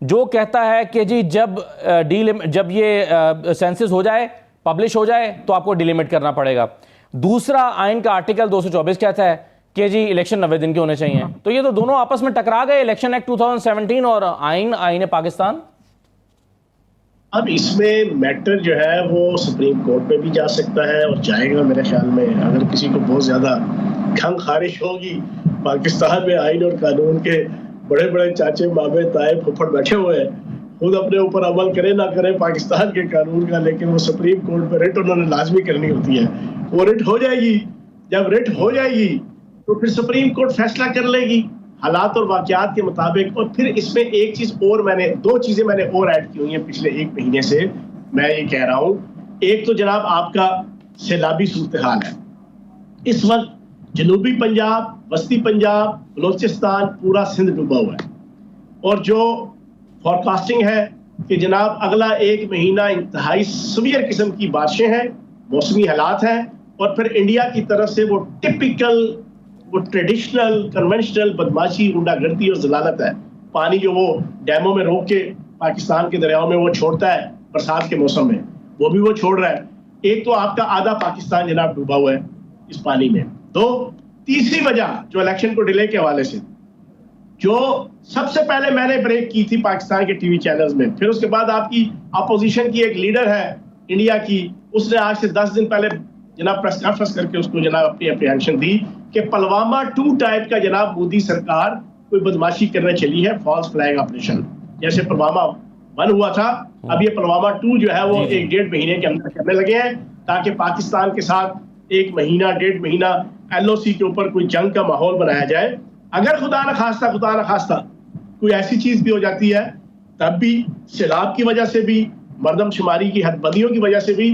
जो कहता है कि जी जब ये सेंसस हो जाए, पब्लिश हो जाए तो आपको डिलिमिट करना पड़ेगा। दूसरा आइन का आर्टिकल 224 कहता है कि जी इलेक्शन 90 दिन के होने चाहिए। तो ये तो दोनों आपस में टकरा गए, इलेक्शन एक्ट 2017 और आइन पाकिस्तान। अब इसमें मैटर जो है वो सुप्रीम कोर्ट में भी जा सकता है और जाएगा मेरे ख्याल में। अगर किसी को बहुत ज्यादा खंग खारिश होगी, पाकिस्तान में आइन और कानून के बड़े बड़े चाचे मामे ताए फुफड़ बैठे हुए हैं, खुद अपने ऊपर अमल करे ना करे पाकिस्तान के कानून का, लेकिन वो सुप्रीम कोर्ट में रिट उन्होंने लाजमी करनी होती है। वो रिट हो जाएगी, जब रिट हो जाएगी तो फिर सुप्रीम कोर्ट फैसला कर लेगी हालात और वाकयात के मुताबिक। और फिर इसमें एक चीज और दो चीजें मैंने और ऐड की हुई हैं पिछले एक महीने से, मैं ये कह रहा हूं। एक तो जनाब आपका सैलाबी सूरत हाल है। इस वक्त जनूबी पंजाब, वस्ती पंजाब, बलोचिस्तान, पूरा सिंध डूबा हुआ है। और जो फॉरकास्टिंग है कि जनाब अगला एक महीना इंतहाई सीवियर किस्म की बारिशें हैं, मौसमी हालात हैं, और फिर इंडिया की तरफ से वो टिपिकल, वो ट्रेडिशनल कन्वेंशनल बदमाशी, गुंडागर्दी और जलालत है। पानी जो वो डैमों में रोक के पाकिस्तान के दरियाओं में वो छोड़ता है बरसात के मौसम में, वो भी वो छोड़ रहा है। एक तो आपका आधा पाकिस्तान जनाब डूबा हुआ है इस पानी में। तो तीसरी वजह जो इलेक्शन को डिले के हवाले से, जो सबसे पहले मैंने ब्रेक की थी पाकिस्तान के टीवी चैनल्स में, फिर उसके बाद आपकी अपोजिशन की एक लीडर है इंडिया की, उसने आज से 10 दिन पहले जनाब प्रेस कॉन्फ्रेंस करके उसको जनाब अपनी अप्रीहेंशन दी कि पुलवामा 2 टाइप का जनाब मोदी सरकार कोई बदमाशी करने चली है, फॉल्स फ्लैग ऑपरेशन। जैसे पुलवामा 1 हुआ था, अब ये पुलवामा 2 जो है वो 1-1.5 महीने के अंदर करने लगे हैं, ताकि पाकिस्तान के साथ 1 महीना 1.5 महीना LOC के ऊपर कोई जंग का माहौल बनाया जाए। अगर खुदा न खास्ता कोई ऐसी चीज भी हो जाती है, तब भी सैलाब की वजह से भी, मर्दमशुमारी की हदबंदियों की वजह से भी,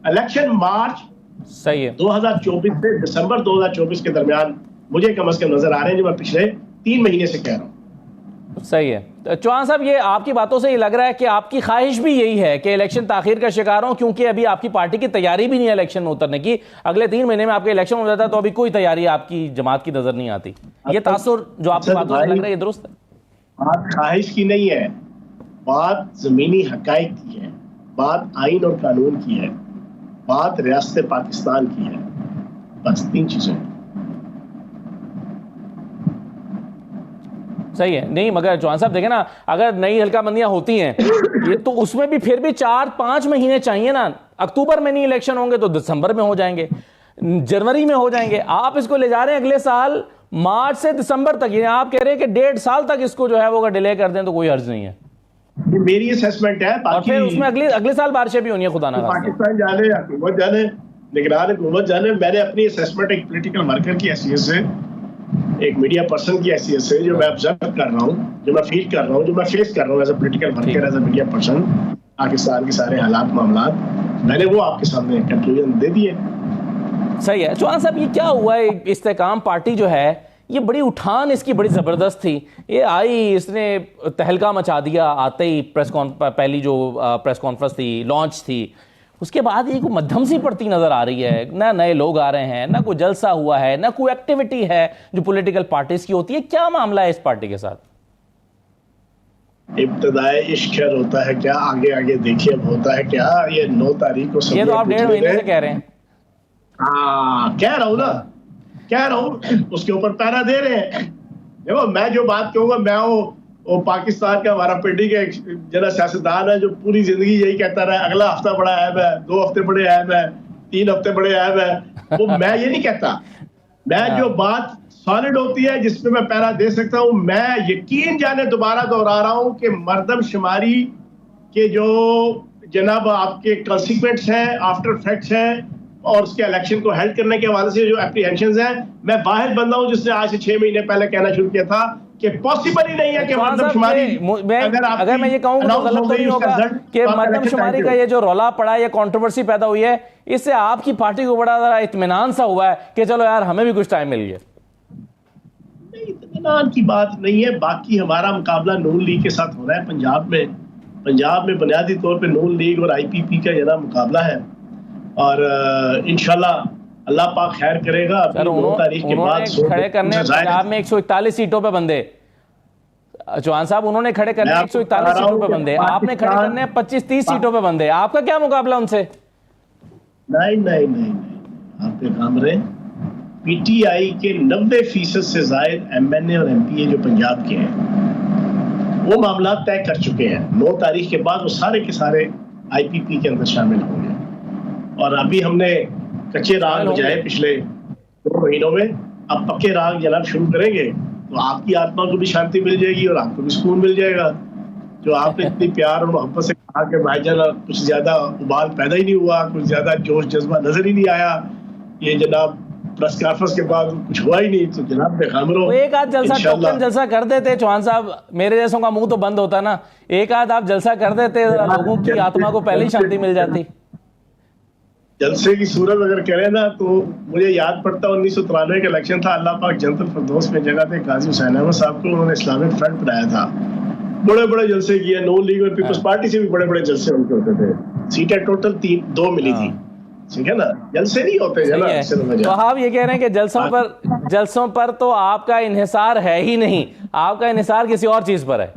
इलेक्शन मार्च सही है 2024 से दिसंबर 2024 के दरमियान मुझे कम से कम नजर आ रहे हैं, जो मैं पिछले 3 महीने से कह रहा हूं। सही है। चौहान साहब, ये आपकी बातों से ये लग रहा है कि आपकी ख्वाहिश भी यही है कि इलेक्शन ताखीर का शिकार हो, क्योंकि अभी आपकी पार्टी की तैयारी भी नहीं है इलेक्शन में उतरने की। अगले 3 महीने में आपका इलेक्शन हो जाता है तो अभी कोई तैयारी आपकी जमात की नजर नहीं आती। ये तासुर जो आपकी बातों से लग रहा है, ये दुरुस्त है? बात ख्वाहिश की नहीं है, बात जमीनी हकाइक की है, बात आइन और कानून की है, बात रियासत पाकिस्तान की है। बस 3 चीजें। सही है। नहीं, मगर चौहान साहब देखें ना, अगर नई हल्काबंदियां होती हैं ये तो उसमें भी फिर भी 4-5 महीने चाहिए ना। अक्टूबर में नहीं इलेक्शन होंगे तो दिसंबर में हो जाएंगे, जनवरी में हो जाएंगे। आप इसको ले जा रहे हैं अगले साल मार्च से दिसंबर तक, ये आप कह रहे हैं कि 1.5 साल तक इसको जो है वो अगर डिले कर दें तो कोई हर्ज नहीं है। ये मेरी असेसमेंट है। और फिर उसमें अगले साल बारिशें भी होनी है, खुदा ना खास्ता। पाकिस्तान जाने, हुकूमत जाने, निगरान हुकूमत जाने। मैंने अपनी असेसमेंट एक पॉलिटिकल वर्कर की हैसियत से, एक मीडिया पर्सन की हैसियत से, जो मैं ऑब्जर्व कर रहा हूँ, जो मैं फील कर रहा हूँ, जो मैं फेस कर रहा हूँ as a political worker, as a media person, Pakistan के सारे हालात मामलात, मैंने वो आपके सामने कंक्लूजन दे दिए। सही है। चौहान साहब, ये क्या हुआ है? इस्तेकाम पार्टी जो है, ये बड़ी उठान इसकी बड़ी ज़बरदस्त थी। ये आई, इसने तहलका मचा दिया आते ही पहली जो प्रेस कॉन्फ्रेंस थी, लॉन्च थी, उसके बाद ये कोई मध्यम सी पड़ती नज़र आ रही है। ना नए लोग आ रहे हैं, ना कोई जलसा हुआ है, ना कोई एक्टिविटी है जो पॉलिटिकल पार्टीज की होती है। क्या मामला है इस पार्टी के साथ? इब्तदाए इश्क खैर होता है क्या, आगे आगे देखिए अब होता है क्या। ये 9 तारीख को ये तो आप 1.5 महीने से कह रहे हैं। हाँ, कह रहा हूँ ना, कह रहा हूँ, उसके ऊपर पैरा दे रहे हैं। देखो, मैं जो बात कहूंगा, मैं वो पाकिस्तान का हमारा पिंडी के जना सियासतदान है जो पूरी जिंदगी यही कहता रहा, अगला हफ्ता बड़ा अहम है, 2 हफ्ते बड़े अहम है, 3 हफ्ते बड़े अहम है, वो मैं ये नहीं कहता। मैं जो बात सॉलिड होती है, जिसपे मैं पैरा दे सकता हूँ, मैं यकीन जाने दोबारा दोहरा रहा हूँ कि मर्दमशुमारी के जो जनाब आपके कॉन्सिक्वेंस हैं, आफ्टर इफेक्ट्स हैं, और उसके इलेक्शन को हेल्ड करने के हवाले से जो एप्रीहेंशंस हैं, मैं वाहिद बंदा हूं जिसने आज से 6 महीने पहले कहना शुरू किया था कि पॉसिबल ही नहीं है कि मर्दमशुमारी, अगर मैं ये कहूं तो गलत तो नहीं होगा कि मर्दमशुमारी का ये जो रौला पड़ा है, ये कंट्रोवर्सी पैदा हुई है, इससे आपकी पार्टी को बड़ा ज़रा इत्मीनान सा हुआ है कि चलो यार हमें भी कुछ टाइम मिल गया? इत्मीनान की बात नहीं है। बाकी हमारा मुकाबला नून लीग के साथ हो रहा है पंजाब में बुनियादी तौर पर नून लीग और IPP का जरा मुकाबला है, और इंशाल्लाह अल्लाह पाक खैर करेगा। अभी 9 तारीख के बाद खड़े करने पंजाब में 141 सीटों पे बंदे, चौहान साहब, उन्होंने खड़े करने 141 सीटों पे बंदे, आपने खड़े करने 25-30 सीटों पे बंदे। आपका क्या मुकाबला उनसे? नहीं, आप पे काम रहे। PTI के 90% से ज्यादा MNA और MPA जो पंजाब के हैं, वो मामला तय कर चुके हैं। 9 तारीख के बाद वो सारे के सारे IPP के अंदर शामिल होंगे। और अभी हमने कच्चे राग बजाए पिछले 2 महीनों में, अब पक्के राग जनाब शुरू करेंगे तो आपकी आत्मा को भी शांति मिल जाएगी और आपको भी सुकून मिल जाएगा। जो आपने इतनी प्यार और मोहब्बत से कहा कि भाईजान कुछ ज्यादा उबाल पैदा ही नहीं हुआ, कुछ ज्यादा जोश जज्बा नजर ही नहीं आया, ये जनाब प्रेस कॉन्फ्रेंस के बाद कुछ हुआ ही नहीं, तो जनाब बेखबरो एक आध जलसा टोकन जलसा कर देते चौहान साहब, मेरे जैसों का मुंह तो बंद होता ना, एक आध आप जलसा कर देते, लोगों की आत्मा को पहले ही शांति मिल जाती। जलसे की सूरत अगर करें ना तो मुझे याद पड़ता 1993 का इलेक्शन था, अल्लाह पाक जन्नतुल फिरदौस में जगह थे गाजी हुसैन अहमद साहब को, उन्होंने इस्लामिक फ्रंट बनाया था, बड़े बड़े जलसे किए, नून लीग और पीपल्स पार्टी से भी बड़े बड़े जलसे उनके होते थे, सीटें टोटल 2 मिली थी, ठीक है ना, जलसे नहीं होते है। तो आप ये कह रहे हैं कि जलसों पर तो आपका इन्हिसार है ही नहीं, आपका इन्हिसार किसी और चीज पर है।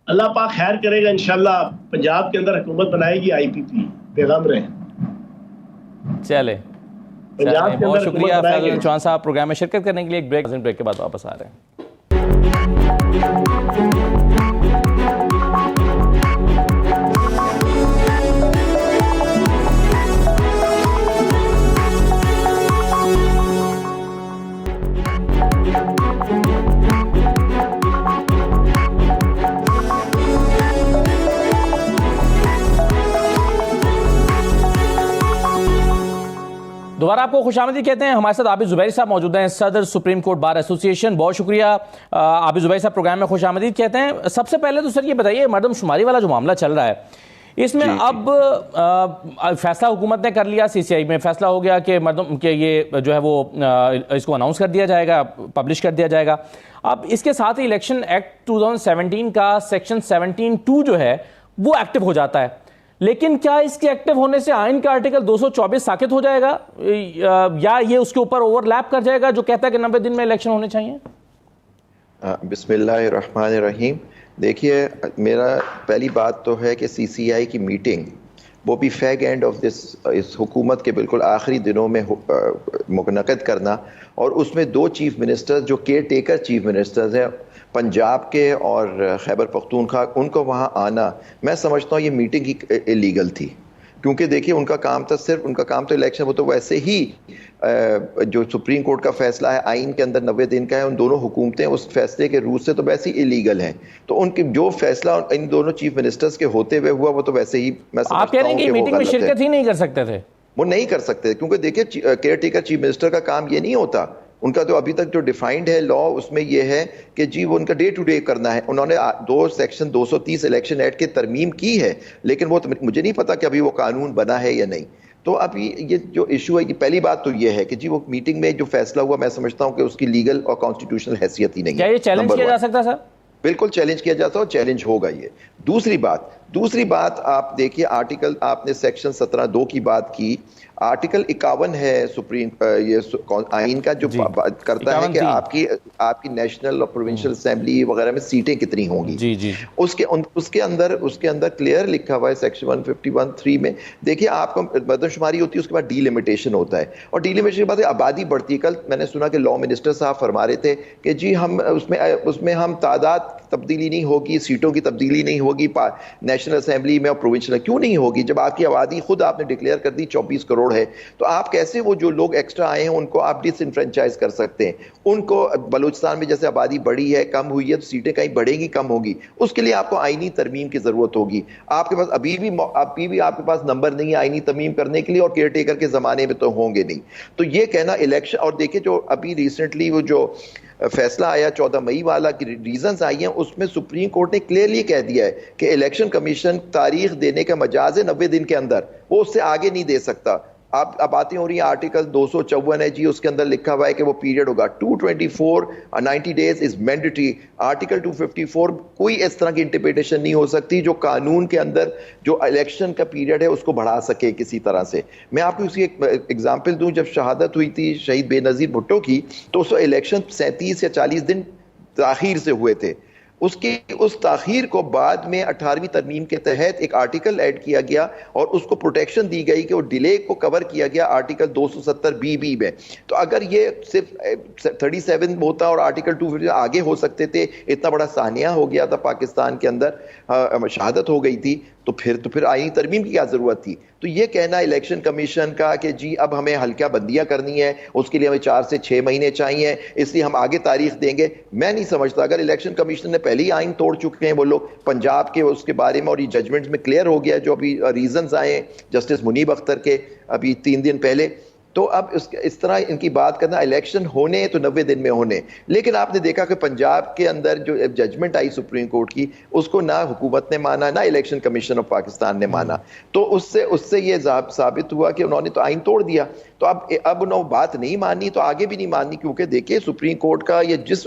अल्लाह पाक खैर करेगा इंशाल्लाह, पंजाब के अंदर हुकूमत बनाएगी IPP, पैगाम रहे। चले बहुत शुक्रिया फैजल चौहान साहब प्रोग्राम में शिरकत करने के लिए। एक ब्रेक के बाद वापस आ रहे हैं। दोबारा आपको खुशामदीद कहते हैं। हमारे साथ आबिद ज़ुबैरी साहब मौजूद हैं, सदर सुप्रीम कोर्ट बार एसोसिएशन। बहुत शुक्रिया आबिद ज़ुबैरी साहब, प्रोग्राम में खुशामदीद कहते हैं। सबसे पहले तो सर ये बताइए, मरदमशुमारी वाला जो मामला चल रहा है, इसमें अब फैसला हुकूमत ने कर लिया, CCI में फैसला हो गया कि मरदम के ये जो है वो इसको अनाउंस कर दिया जाएगा, पब्लिश कर दिया जाएगा। अब इसके साथ ही इलेक्शन एक्ट 2017 का सेक्शन 17(2) जो है वो एक्टिव हो जाता है, लेकिन क्या इसके एक्टिव होने से आइन का आर्टिकल 224 साकित हो जाएगा या ये उसके ऊपर ओवरलैप कर जाएगा जो कहता है कि 90 दिन में इलेक्शन होने चाहिए? बिस्मिल्लाहिर्रहमानिर्रहीम। देखिए, मेरा पहली बात तो है कि CCI की मीटिंग वो भी फैग एंड ऑफ इस हुकूमत के बिल्कुल आखिरी दिनों में मुनक़िद करना, और उसमें 2 चीफ मिनिस्टर्स जो केयर टेकर चीफ मिनिस्टर्स हैं पंजाब के और खैबर पख्तूनख्वा, उनको वहाँ आना, मैं समझता हूँ ये मीटिंग ही इलीगल थी। क्योंकि देखिए, उनका काम तो इलेक्शन, वो तो वैसे ही जो सुप्रीम कोर्ट का फैसला है आइन के अंदर 90 दिन का है, उन दोनों हुकूमतें उस फैसले के रूट से तो वैसे ही इलीगल हैं, तो उनके जो फैसला इन दोनों चीफ मिनिस्टर्स के होते हुए हुआ वो तो वैसे ही, मैं समझता हूं आप कह रहे हैं कि मीटिंग में शिरकत ही नहीं कर सकते थे? वो नहीं कर सकते, क्योंकि देखिए केयर टेकर चीफ मिनिस्टर का काम ये नहीं होता। उनका तो अभी तक जो डिफाइंड है लॉ, उसमें यह है कि जी वो उनका डे टू डे करना है। उन्होंने 2 सेक्शन 230 इलेक्शन एक्ट की तरमीम की है, लेकिन वो तो मुझे नहीं पता कि अभी वो कानून बना है या नहीं। तो अभी ये जो इशू है, ये पहली बात तो ये है कि जी वो मीटिंग में जो फैसला हुआ, मैं समझता हूं कि उसकी लीगल और कॉन्स्टिट्यूशनल हैसियत ही नहीं है। क्या ये चैलेंज किया जा सकता सर? बिल्कुल चैलेंज किया जाता है और चैलेंज होगा ये। दूसरी बात आप देखिए, आर्टिकल आपने सेक्शन 17(2) की बात की, आर्टिकल 51 है सुप्रीम ये आइन का जो करता है कि आपकी नेशनल और प्रोविंशियल असेंबली वगैरह में सीटें कितनी होंगी। जी। उसके अंदर क्लियर लिखा हुआ है सेक्शन 151(3) में। देखिए, आपको मरदमशुमारी होती है, उसके बाद डीलिमिटेशन होता है, और डीलिमिटेशन के बाद आबादी बढ़ती है। कल मैंने सुना कि लॉ मिनिस्टर साहब फरमा रहे थे कि जी हम उसमें हम तादाद तब्दीली नहीं होगी, सीटों की तब्दीली नहीं होगी नेशनल असेंबली में और प्रोविंशियल। क्यों नहीं होगी? जब आपकी आबादी खुद आपने डिक्लेयर कर दी 24 करोड़ है, तो आप कैसे वो जो लोग एक्स्ट्रा आए हैं उनको आप डिसइनफ्रेंचाइज कर सकते हैं? उनको बलूचिस्तान में जैसे आबादी बढ़ी है, कम हुई है, तो सीटें कहीं बढ़ेंगी, कम होगी, उसके लिए आपको आईनी तरमीम की जरूरत होगी। आपके पास अभी भी आपके पास नंबर नहीं है आईनी तरमीम करने के लिए, और केयर टेकर के जमाने में तो होंगे नहीं। तो ये कहना इलेक्शन, और देखिए जो अभी रिसेंटली वो जो फैसला आया 14 मई वाला की रीजंस आई हैं, उसमें सुप्रीम कोर्ट ने क्लियरली कह दिया है कि इलेक्शन कमीशन तारीख देने का मजाज है 90 दिन के अंदर, वो उससे आगे नहीं दे सकता। अब बातें हो रही है आर्टिकल 254 है जी, उसके अंदर लिखा हुआ है कि वो पीरियड होगा 224 90 डेज इज मैंडेटरी। आर्टिकल 254 कोई इस तरह की इंटरप्रिटेशन नहीं हो सकती जो कानून के अंदर जो इलेक्शन का पीरियड है उसको बढ़ा सके किसी तरह से। मैं आपको उसकी एक एग्जाम्पल दूं, जब शहादत हुई थी शहीद बेनज़ीर भुट्टो की, तो उसको इलेक्शन 37 या 40 दिन ताखीर से हुए थे। उसकी उस ताखीर को बाद में 18वीं तरमीम के तहत एक आर्टिकल ऐड किया गया और उसको प्रोटेक्शन दी गई कि वो डिले को कवर किया गया आर्टिकल 270 में। तो अगर ये सिर्फ 37 होता और आर्टिकल 250 आगे हो सकते थे, इतना बड़ा सानिया हो गया था पाकिस्तान के अंदर, शहादत हो गई थी, तो फिर आईनी तरमीम की क्या जरूरत थी। तो ये कहना इलेक्शन कमीशन का कि जी अब हमें हल्का बंदियां करनी है, उसके लिए हमें 4 से 6 महीने चाहिए, इसलिए हम आगे तारीख देंगे, मैं नहीं समझता। अगर इलेक्शन कमीशन ने पहले ही आइन तोड़ चुके हैं वो लोग पंजाब के, उसके बारे में और ये जजमेंट्स में क्लियर हो गया जो अभी रीजंस आए जस्टिस मुनीब अख्तर के अभी 3 दिन पहले, तो अब इस तरह इनकी बात करना, इलेक्शन होने तो 90 दिन में होने। लेकिन आपने देखा कि पंजाब के अंदर जो जजमेंट आई सुप्रीम कोर्ट की, उसको ना हुकूमत ने माना ना इलेक्शन कमीशन ऑफ पाकिस्तान ने माना, तो उससे ये साबित हुआ कि उन्होंने तो आइन तोड़ दिया। तो अब उन्होंने बात नहीं मानी तो आगे भी नहीं माननी, क्योंकि देखिए सुप्रीम कोर्ट का ये जिस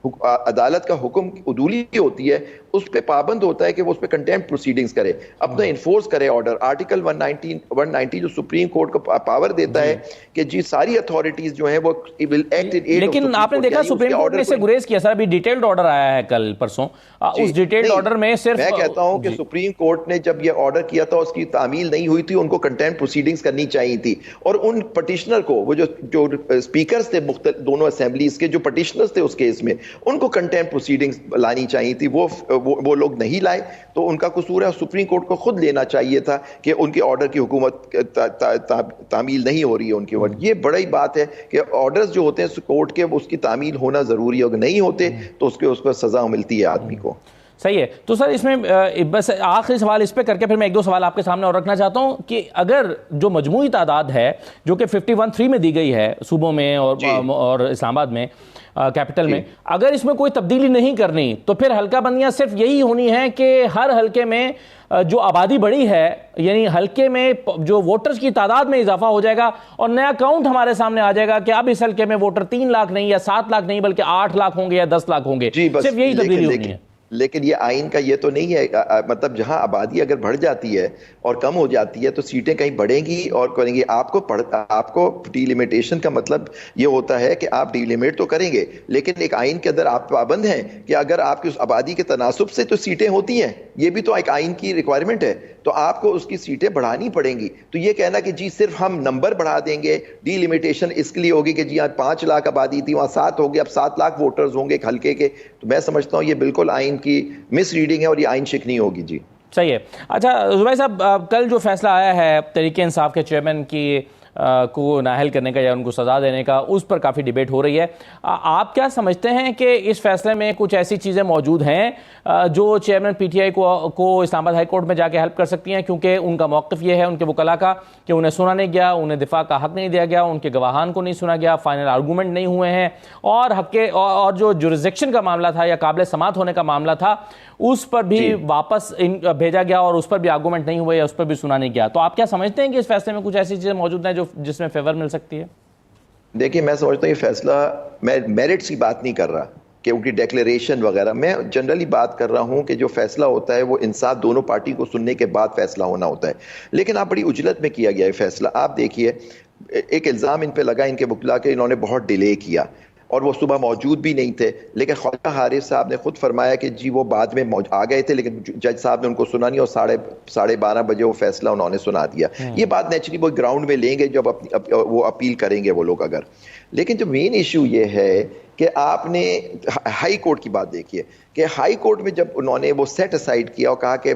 अदालत का हुक्म उदूली होती है उस पर पाबंद होता है कि वो उस पर कंटेम्प्ट प्रोसीडिंग्स करे, अपना इन्फोर्स करे ऑर्डर। आर्टिकल 190 जो सुप्रीम कोर्ट को पावर देता है कि जी सारी अथॉरिटीज जो है वो विल एक्ट इन एड। लेकिन आपने देखा सुप्रीम कोर्ट ने इसे गुरेज किया सर, अभी डिटेल्ड ऑर्डर आया है कल परसों, उस डिटेल्ड ऑर्डर में सिर्फ मैं कहता हूं कि सुप्रीम कोर्ट ने जब ये ऑर्डर किया था उसकी तामील नहीं हुई थी, उनको कंटेम्प्ट प्रोसीडिंग्स करनी चाहिए थी, और उन पटिशनर को, वो जो स्पीकर्स थे दोनों असेंबलीज के जो पटिशनर्स थे उस केस में, उनको कंटेम्प्ट प्रोसीडिंग्स लानी चाहिए थी। वो लोग नहीं लाए तो उनका कसूर है, सुप्रीम कोर्ट को खुद लेना चाहिए था कि उनके ऑर्डर की हुकूमत तामील नहीं हो रही है उनकी ओर। ये बड़ी बात है कि ऑर्डर्स जो होते हैं कोर्ट के उसकी तामील होना जरूरी है, अगर नहीं होते तो उसको सजा मिलती है आदमी को। सही है। तो सर इसमें बस आखिरी सवाल इस पे करके फिर मैं एक दो सवाल आपके सामने और रखना चाहता हूं कि अगर जो मजमूई तादाद है जो कि 51-3 में दी गई है सूबों में और इस्लामाबाद में कैपिटल में, अगर इसमें कोई तब्दीली नहीं करनी तो फिर हल्का बंदियां सिर्फ यही होनी है कि हर हल्के में जो आबादी बढ़ी है, यानी हल्के में जो वोटर्स की तादाद में इजाफा हो जाएगा और नया काउंट हमारे सामने आ जाएगा कि अब इस हल्के में वोटर 3 लाख नहीं या 7 लाख नहीं बल्कि 8 लाख होंगे या 10 लाख होंगे, सिर्फ यही तब्दीली होनी है। लेकिन ये आइन का ये तो नहीं है, मतलब जहां आबादी अगर बढ़ जाती है और कम हो जाती है तो सीटें कहीं बढ़ेंगी और करेंगी। आपको डिलिमिटेशन का मतलब ये होता है कि आप डिलिमिट तो करेंगे, लेकिन एक आइन के अंदर आप पाबंद हैं कि अगर आपकी उस आबादी के तनासुब से तो सीटें होती हैं, ये भी तो एक आइन की रिक्वायरमेंट है, तो आपको उसकी सीटें बढ़ानी पड़ेंगी। तो ये कहना कि जी सिर्फ हम नंबर बढ़ा देंगे, डिलिमिटेशन इसके लिए होगी कि जी यहाँ 5 लाख आबादी थी वहां 7 हो गए, अब 7 लाख वोटर्स होंगे एक हल्के के, तो मैं समझता हूँ ये बिल्कुल आइन की मिस रीडिंग है और ये आइन शिकनी होगी। जी सही है। अच्छा जुबैर साहब, कल जो फैसला आया है तहरीक इंसाफ के चेयरमैन की को नाअहल करने का या उनको सज़ा देने का, उस पर काफ़ी डिबेट हो रही है, आप क्या समझते हैं कि इस फैसले में कुछ ऐसी चीज़ें मौजूद हैं जो चेयरमैन पीटीआई को इस्लामाबाद हाई कोर्ट में जाके हेल्प कर सकती हैं, क्योंकि उनका मौक़िफ़ ये है उनके वकला का कि उन्हें सुना नहीं गया, उन्हें दिफा का हक़ नहीं दिया गया, उनके गवाहान को नहीं सुना गया, फाइनल आर्गूमेंट नहीं हुए हैं, और जो जुरिसडिक्शन का मामला था या काबिल समात होने का मामला था उस पर भी वापस भेजा गया और उस पर भी आर्गूमेंट नहीं हुए या उस पर भी सुना नहीं गया। तो आप क्या समझते हैं कि इस फैसले में कुछ ऐसी चीज़ें मौजूद हैं जिसमें फेवर मिल सकती है? देखिए, मैं समझता हूँ ये फैसला, मैं मेरिट्स की बात नहीं कर रहा कि उनकी डिक्लेरेशन वगैरह, मैं जनरली बात कर रहा हूँ कि जो फैसला होता है वो इंसाफ दोनों पार्टी को सुनने के बाद फैसला होना होता है। लेकिन आप बड़ी उजलत में किया गया है फैसला। आप देखिए, एक इल्ज़ाम इन पे लगा इनके वकला के, इन्होंने बहुत डिले किया और वो सुबह मौजूद भी नहीं थे, लेकिन ख्वाजा हारिस साहब ने खुद फरमाया कि जी वो बाद में आ गए थे, लेकिन जज साहब ने उनको सुना नहीं और 12:30 बजे वो फैसला उन्होंने सुना दिया। ये बात नेचुरली वो ग्राउंड में लेंगे जब वो अपील करेंगे वो लोग अगर। लेकिन जो मेन इशू ये है कि आपने हाई कोर्ट की बात देखिए कि हाई कोर्ट में जब उन्होंने वो सेट असाइड किया और कहा कि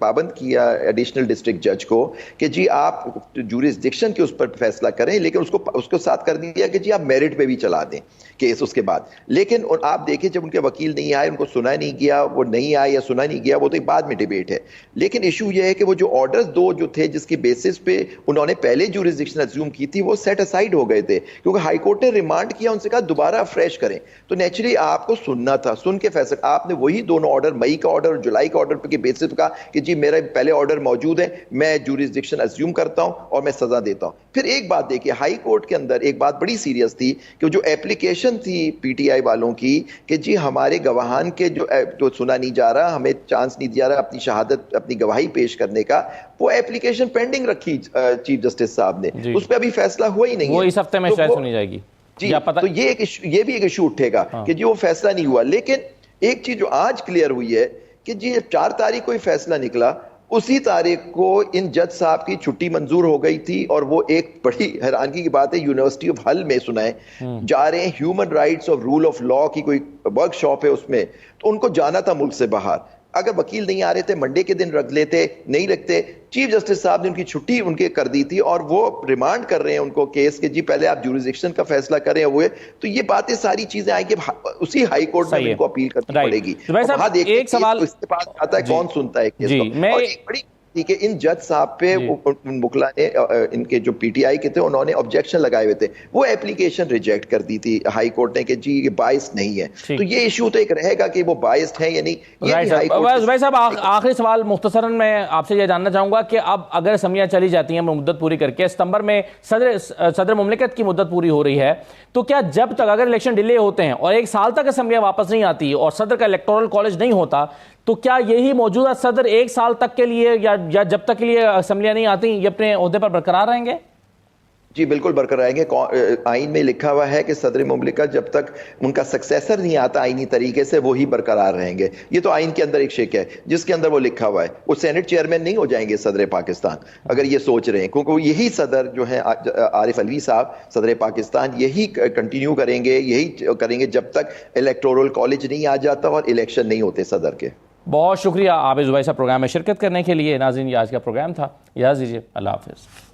पाबंद किया एडिशनल डिस्ट्रिक्ट जज को कि जी आप जुरिसडिक्शन के उस पर फैसला करें, लेकिन उसको साथ कर दिया कि जी आप मेरिट पे भी चला दें केस उसके बाद। लेकिन आप देखिए जब उनके वकील नहीं आए, उनको सुना नहीं गया, वो नहीं आए या सुना नहीं गया, वो तो एक बाद में डिबेट है। लेकिन इशू ये है कि वो जो ऑर्डर्स 2 जो थे जिसकी बेसिस पे उन्होंने पहले जुरिसडिक्शन अज्यूम की थी वो सेट असाइड हो गए थे, क्योंकि हाई कोर्ट ने रिमांड किया, उनसे कहा दोबारा फ्रेश करें। तो नेचुरली आपको सुनना था, सुन के फैसला आपने वही दोनों ऑर्डर, मई का ऑर्डर और जुलाई का ऑर्डर के बेसिस पे कहा कि जी मेरा पहले ऑर्डर मौजूद है, मैं जुरिसडिक्शन अज्यूम करता हूं और मैं सजा देता हूं। फिर एक बात देखिए, हाई कोर्ट के अंदर एक बात बड़ी सीरियस थी कि जो एप्लीकेशन थी पीटीआई वालों की कि जी हमारे गवाहान के जो सुना नहीं जा रहा, हमें चांस नहीं दिया रहा अपनी शहादत, अपनी गवाही पेश करने का, वो एप्लीकेशन पेंडिंग रखी चीफ जस्टिस साहब ने, उस पर अभी फैसला हुआ ही नहीं है। वो इस हफ्ते में शायद सुनी जाएगी जी। तो ये भी एक इशू उठेगा कि जी वो फैसला नहीं हुआ। लेकिन एक चीज जो आज क्लियर हुई है कि जी 4 तारीख को ही फैसला निकला, उसी तारीख को इन जज साहब की छुट्टी मंजूर हो गई थी, और वो एक बड़ी हैरानगी की बात है, यूनिवर्सिटी ऑफ हल में सुनाए जा रहे हैं, ह्यूमन राइट्स और रूल ऑफ लॉ की कोई वर्कशॉप है उसमें, तो उनको जाना था मुल्क से बाहर। अगर वकील नहीं आ रहे थे, मंडे के दिन रख लेते, नहीं रखते। चीफ जस्टिस साहब ने उनकी छुट्टी उनके कर दी थी, और वो रिमांड कर रहे हैं उनको केस के, जी पहले आप जुरिसडिक्शन का फैसला करें हुए। तो ये बातें सारी चीजें आएंगी, उसी हाई कोर्ट में उनको अपील करनी पड़ेगी। वहाँ देखिए एक सवाल इसके पास आता है, कौन सुनता है केस को। और एक बड़ी ठीक है, इन जज साहब पे मुकला ने, इनके जो पीटीआई के थे, उन्होंने ऑब्जेक्शन लगाए हुए थे, वो एप्लीकेशन रिजेक्ट कर दी थी हाई कोर्ट ने कि जी ये बाइस नहीं है। तो ये इशू तो एक रहेगा कि वो बाइस्ड है या नहीं। भाई साहब आखिरी सवाल मुख्तसरन मैं आपसे ये जानना चाहूंगा कि अब अगर असम्बलियां चली जाती हैं मुद्दत पूरी करके, सितंबर में सदर मुमलिकत की मुद्दत पूरी हो रही है, तो क्या जब तक अगर इलेक्शन डिले होते हैं और 1 साल तक असम्बलियां वापस नहीं आती और सदर का इलेक्टोरल कॉलेज नहीं होता, तो क्या यही मौजूदा सदर 1 साल तक के लिए या जब तक के लिए असम्बलियां नहीं आती ये अपने ओहदे पर बरकरार रहेंगे? जी बिल्कुल बरकरार रहेंगे। आइन में लिखा हुआ है कि सदर मुमलिकत जब तक उनका सक्सेसर नहीं आता आइनी तरीके से, वो ही बरकरार रहेंगे। ये तो आइन के अंदर एक शेक है जिसके अंदर वो लिखा हुआ है। वो सेनेट चेयरमैन नहीं हो जाएंगे सदर पाकिस्तान अगर ये सोच रहे हैं, क्योंकि यही सदर जो है आरिफ अलवी साहब सदर पाकिस्तान यही कंटिन्यू करेंगे, यही करेंगे जब तक इलेक्टोरल कॉलेज नहीं आ जाता और इलेक्शन नहीं होते सदर के। बहुत शुक्रिया आबिद ज़ुबैर साहब प्रोग्राम में शिरकत करने के लिए। नाज़रीन, ये आज का प्रोग्राम था, इजाज़त दीजिए, अल्लाह हाफ़िज़।